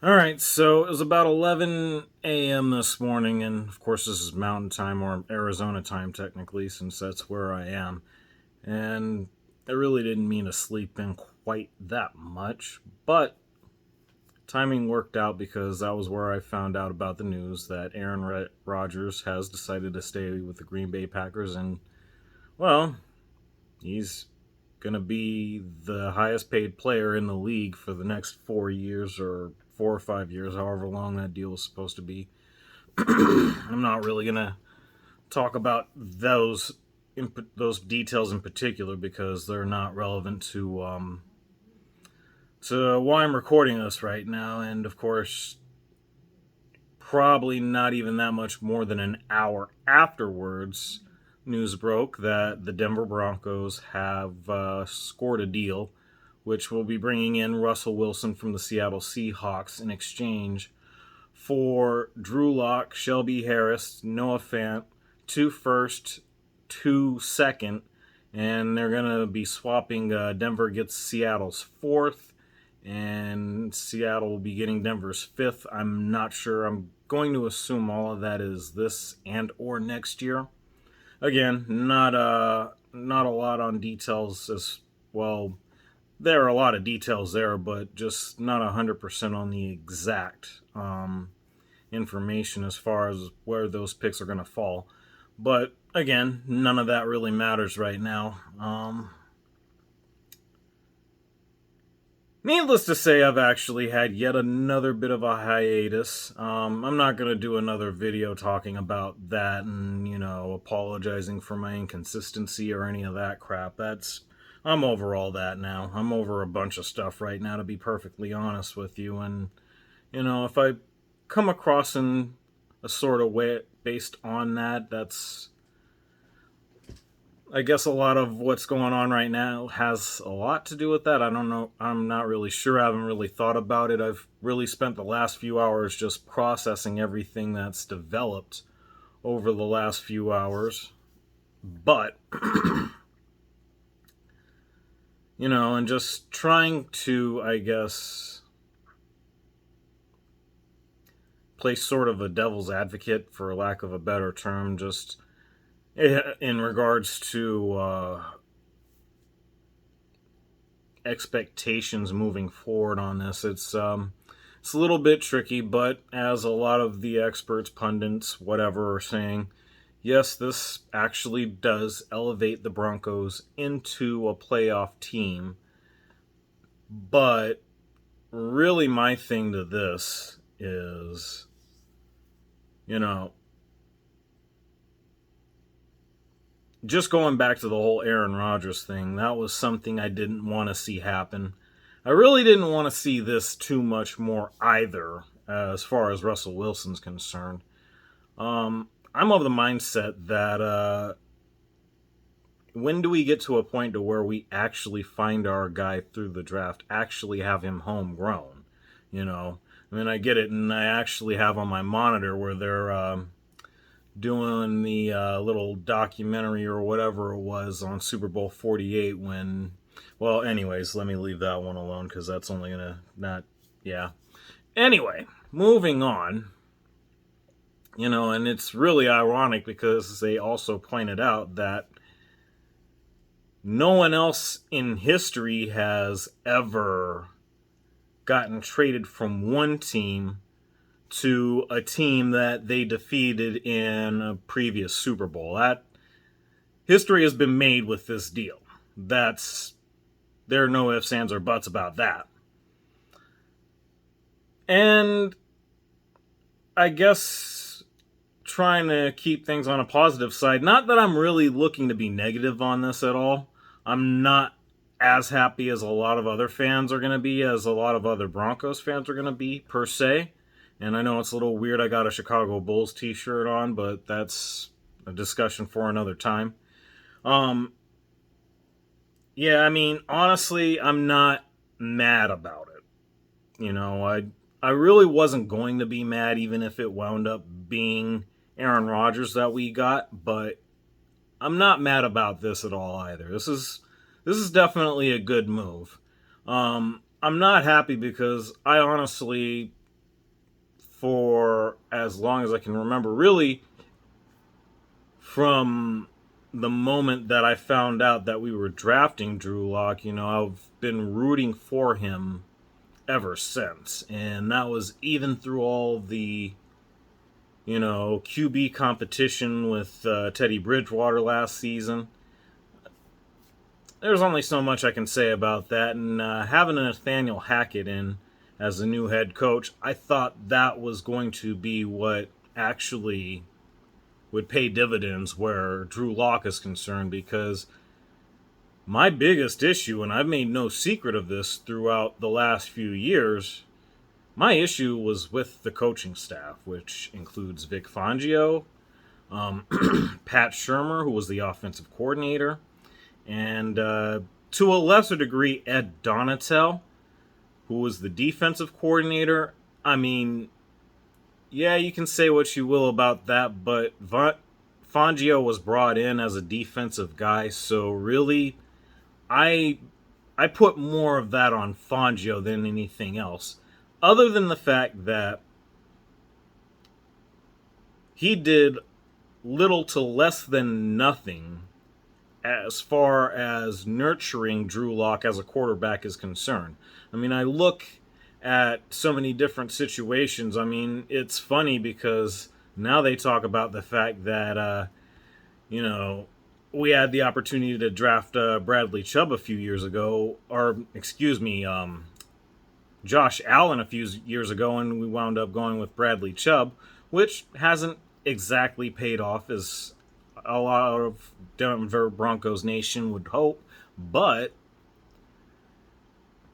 Alright, so it was about 11 a.m. this morning, and of course, this is Mountain Time or Arizona time, technically, since that's where I am. And I really didn't mean to sleep in quite that much, but timing worked out because that was where I found out about the news that Aaron Rodgers has decided to stay with the Green Bay Packers, and, well, he's going to be the highest paid player in the league for the next 4 years or 4 or 5 years, however long that deal is supposed to be. I'm not really going to talk about those details in particular because they're not relevant to why I'm recording this right now, and of course, probably not even that much more than an hour afterwards, news broke that the Denver Broncos have scored a deal which will be bringing in Russell Wilson from the Seattle Seahawks in exchange for Drew Lock, Shelby Harris, Noah Fant, 2 first, 2 second, and they're going to be swapping. Denver gets Seattle's fourth, and Seattle will be getting Denver's fifth. I'm not sure. I'm going to assume all of that is this and or next year. Again, not a lot on details as well. There are a lot of details there, but just not 100% on the exact information as far as where those picks are going to fall. But again, none of that really matters right now. Needless to say, I've actually had yet another bit of a hiatus. I'm not going to do another video talking about that and, apologizing for my inconsistency or any of that crap. I'm over all that now. I'm over a bunch of stuff right now, to be perfectly honest with you. And, if I come across in a sort of way based on that, that's, I guess, a lot of what's going on right now has a lot to do with that. I don't know. I'm not really sure. I haven't really thought about it. I've really spent the last few hours just processing everything that's developed over the last few hours. But, and just trying to, I guess, play sort of a devil's advocate, for lack of a better term, just in regards to expectations moving forward on this. It's a little bit tricky, but as a lot of the experts, pundits, whatever, are saying, yes, this actually does elevate the Broncos into a playoff team. But really, my thing to this is, just going back to the whole Aaron Rodgers thing, that was something I didn't want to see happen. I really didn't want to see this too much more either, as far as Russell Wilson's concerned. I'm of the mindset that when do we get to a point to where we actually find our guy through the draft, actually have him homegrown? I get it, and I actually have on my monitor where they're doing the little documentary or whatever it was on Super Bowl 48 when, well, anyways, let me leave that one alone because that's only going to yeah. Anyway, moving on, and it's really ironic because they also pointed out that no one else in history has ever gotten traded from one team to a team that they defeated in a previous Super Bowl. That history has been made with this deal. There are no ifs, ands, or buts about that. And I guess trying to keep things on a positive side, not that I'm really looking to be negative on this at all. I'm not as happy as a lot of other fans are going to be, as a lot of other Broncos fans are going to be, per se. And I know it's a little weird I got a Chicago Bulls t-shirt on, but that's a discussion for another time. Yeah, honestly, I'm not mad about it. I really wasn't going to be mad even if it wound up being Aaron Rodgers that we got, but I'm not mad about this at all either. This is definitely a good move. I'm not happy because I honestly for as long as I can remember. Really, from the moment that I found out that we were drafting Drew Lock, I've been rooting for him ever since. And that was even through all the, QB competition with Teddy Bridgewater last season. There's only so much I can say about that. And having Nathaniel Hackett in as the new head coach, I thought that was going to be what actually would pay dividends where Drew Lock is concerned, because my biggest issue, and I've made no secret of this throughout the last few years, my issue was with the coaching staff, which includes Vic Fangio, Pat Shurmur, who was the offensive coordinator, and to a lesser degree, Ed Donatel, who was the defensive coordinator. I mean, yeah, you can say what you will about that, but Fangio was brought in as a defensive guy, so really, I put more of that on Fangio than anything else, other than the fact that he did little to less than nothing as far as nurturing Drew Lock as a quarterback is concerned. I mean, I look at so many different situations. I mean, it's funny because now they talk about the fact that, we had the opportunity to draft Bradley Chubb a few years ago, or excuse me, Josh Allen a few years ago, and we wound up going with Bradley Chubb, which hasn't exactly paid off as a lot of Denver Broncos Nation would hope. But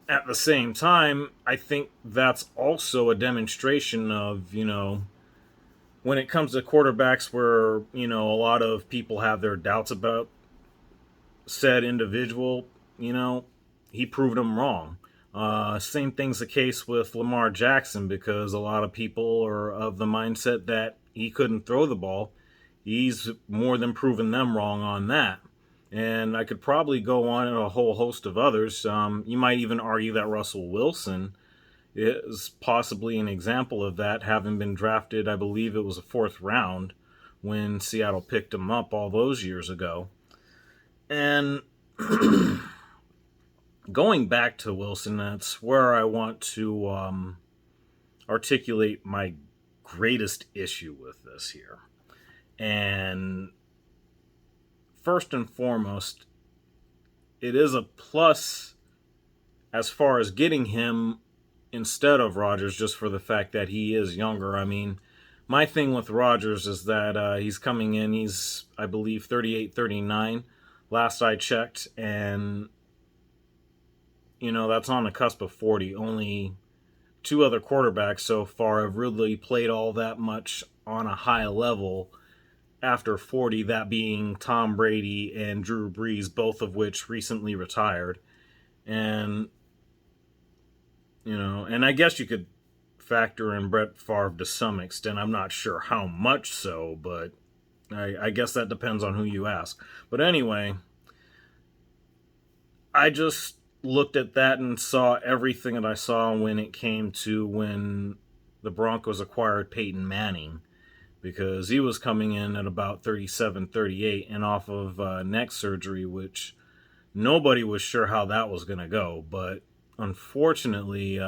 at the same time, I think that's also a demonstration of, when it comes to quarterbacks where, a lot of people have their doubts about said individual, he proved them wrong. Same thing's the case with Lamar Jackson, because a lot of people are of the mindset that he couldn't throw the ball. He's more than proven them wrong on that. And I could probably go on a whole host of others. You might even argue that Russell Wilson is possibly an example of that, having been drafted, I believe it was a 4th round when Seattle picked him up all those years ago. And going back to Wilson, that's where I want to articulate my greatest issue with this here. And first and foremost, it is a plus as far as getting him instead of Rodgers, just for the fact that he is younger. I mean, my thing with Rodgers is that he's coming in, he's, I believe, 38, 39, last I checked, and, that's on the cusp of 40. Only 2 other quarterbacks so far have really played all that much on a high level after 40, that being Tom Brady and Drew Brees, both of which recently retired. And, and I guess you could factor in Brett Favre to some extent. I'm not sure how much so, but I guess that depends on who you ask. But anyway, I just looked at that and saw everything that I saw when it came to when the Broncos acquired Peyton Manning, because he was coming in at about 37, 38 and off of neck surgery, which nobody was sure how that was going to go. But unfortunately,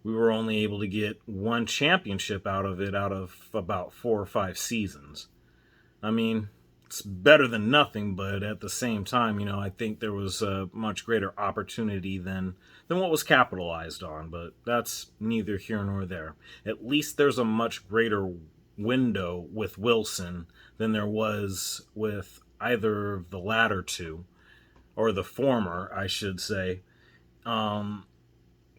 we were only able to get 1 championship out of it out of about 4 or 5 seasons. I mean, it's better than nothing, but at the same time, I think there was a much greater opportunity than what was capitalized on, but that's neither here nor there. At least there's a much greater window with Wilson than there was with either of the latter two, or the former, I should say.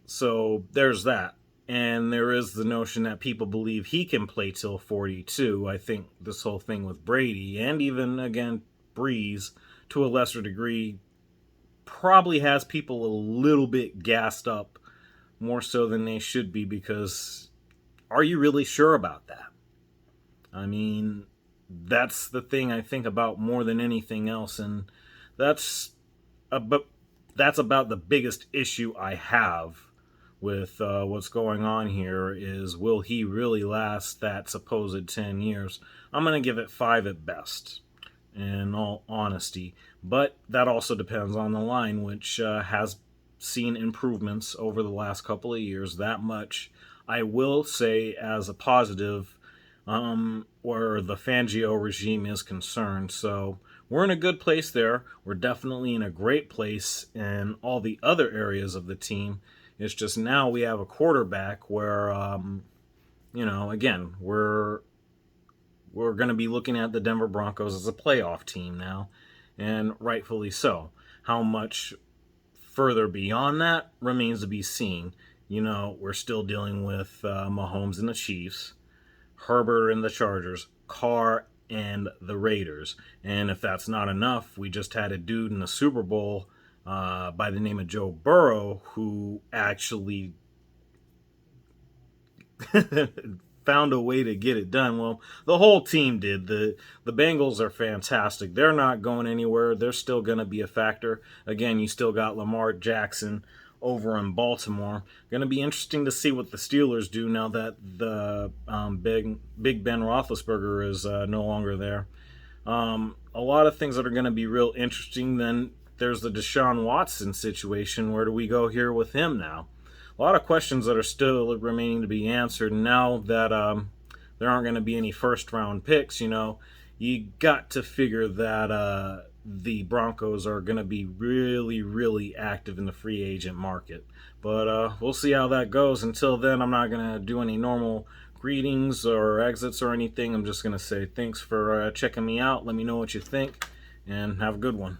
So there's that. And there is the notion that people believe he can play till 42. I think this whole thing with Brady, and even, again, Breeze, to a lesser degree, probably has people a little bit gassed up, more so than they should be, because are you really sure about that? I mean, that's the thing I think about more than anything else, and that's about the biggest issue I have with what's going on here is, will he really last that supposed 10 years? I'm going to give it 5 at best, in all honesty. But that also depends on the line, which has seen improvements over the last couple of years. That much I will say as a positive, where the Fangio regime is concerned. So we're in a good place there. We're definitely in a great place in all the other areas of the team. It's just now we have a quarterback where, again, we're going to be looking at the Denver Broncos as a playoff team now, and rightfully so. How much further beyond that remains to be seen. We're still dealing with Mahomes and the Chiefs, Herbert and the Chargers, Carr and the Raiders. And if that's not enough, we just had a dude in the Super Bowl by the name of Joe Burrow who actually found a way to get it done. Well, the whole team did. The Bengals are fantastic. They're not going anywhere. They're still going to be a factor. Again, you still got Lamar Jackson over in Baltimore. Going to be interesting to see what the Steelers do now that the Big Ben Roethlisberger is no longer there. A lot of things that are going to be real interesting. Then there's the Deshaun Watson situation. Where do we go here with him now? A lot of questions that are still remaining to be answered now that there aren't going to be any first round picks. You got to figure that the Broncos are going to be really, really active in the free agent market. But we'll see how that goes. Until then, I'm not going to do any normal greetings or exits or anything. I'm just going to say thanks for checking me out. Let me know what you think, and have a good one.